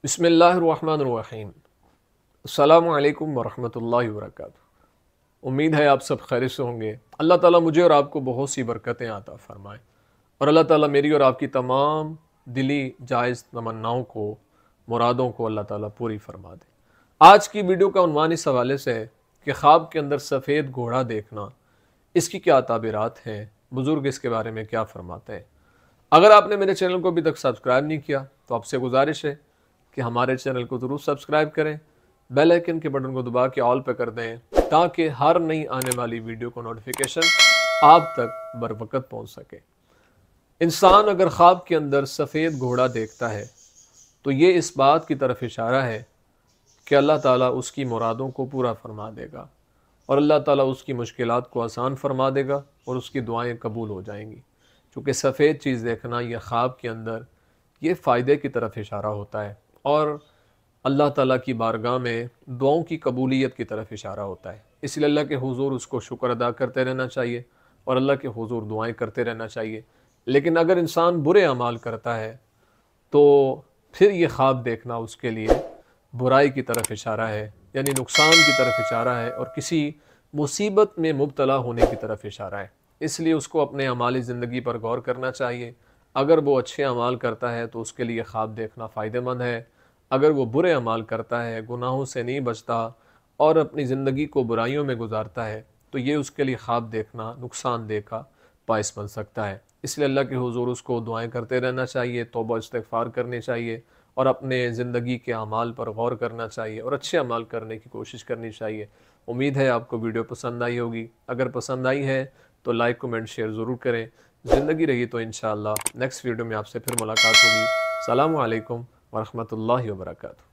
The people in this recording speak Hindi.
बिस्मिल्लाहिर्रहमानिर्रहीम। अस्सलामु अलैकुम वरहमतुल्लाहि वबरकातुहू। उम्मीद है आप सब खैर से होंगे। अल्लाह ताला मुझे और आपको बहुत सी बरकतें आता फरमाए और अल्लाह ताला मेरी और आपकी तमाम दिली जायज़ तमन्नाओं को, मुरादों को अल्लाह ताला पूरी फरमा दे। आज की वीडियो का उन्वान इस हवाले से है कि ख्वाब के अंदर सफ़ेद घोड़ा देखना, इसकी क्या ताबीरात हैं, बुज़ुर्ग इसके बारे में क्या फ़रमाते हैं। अगर आपने मेरे चैनल को अभी तक सब्सक्राइब नहीं किया तो आपसे गुजारिश है कि हमारे चैनल को ज़रूर सब्सक्राइब करें, बेल आइकन के बटन को दबा के ऑल पे कर दें ताकि हर नई आने वाली वीडियो को नोटिफिकेशन आप तक बर वक़्त पहुँच सके। इंसान अगर ख्वाब के अंदर सफ़ेद घोड़ा देखता है तो ये इस बात की तरफ इशारा है कि अल्लाह ताला उसकी मुरादों को पूरा फरमा देगा और अल्लाह ताला उसकी मुश्किलात को आसान फरमा देगा और उसकी दुआएं कबूल हो जाएंगी। चूँकि सफ़ेद चीज़ देखना यह ख्वाब के अंदर ये फ़ायदे की तरफ इशारा होता है और अल्लाह ताला की बारगाह में दुआओं की कबूलियत की तरफ इशारा होता है। इसलिए अल्लाह के हुज़ूर उसको शुक्र अदा करते रहना चाहिए और अल्लाह के हुज़ूर दुआएं करते रहना चाहिए। लेकिन अगर इंसान बुरे अमाल करता है तो फिर ये ख्वाब देखना उसके लिए बुराई की तरफ इशारा है, यानी नुकसान की तरफ इशारा है और किसी मुसीबत में मुब्तला होने की तरफ इशारा है। इसलिए उसको अपने अमाली ज़िंदगी पर गौर करना चाहिए। अगर वो अच्छे अमाल करता है तो उसके लिए ख्वाब देखना फ़ायदेमंद है। अगर वो बुरे अमाल करता है, गुनाहों से नहीं बचता और अपनी ज़िंदगी को बुराइयों में गुजारता है तो ये उसके लिए ख्वाब देखना नुकसानदेह का बाइस बन सकता है। इसलिए अल्लाह के हुज़ूर उसको दुआएं करते रहना चाहिए, तौबा इस्तिग़फ़ार करनी चाहिए और अपने ज़िंदगी के अमाल पर गौर करना चाहिए और अच्छे अमाल करने की कोशिश करनी चाहिए। उम्मीद है आपको वीडियो पसंद आई होगी। अगर पसंद आई है तो लाइक, कमेंट, शेयर ज़रूर करें। ज़िंदगी रही तो इंशाअल्लाह नेक्स्ट वीडियो में आपसे फिर मुलाकात होगी। अस्सलामु अलैकुम वरहमतुल्लाहि वबरकातुहू।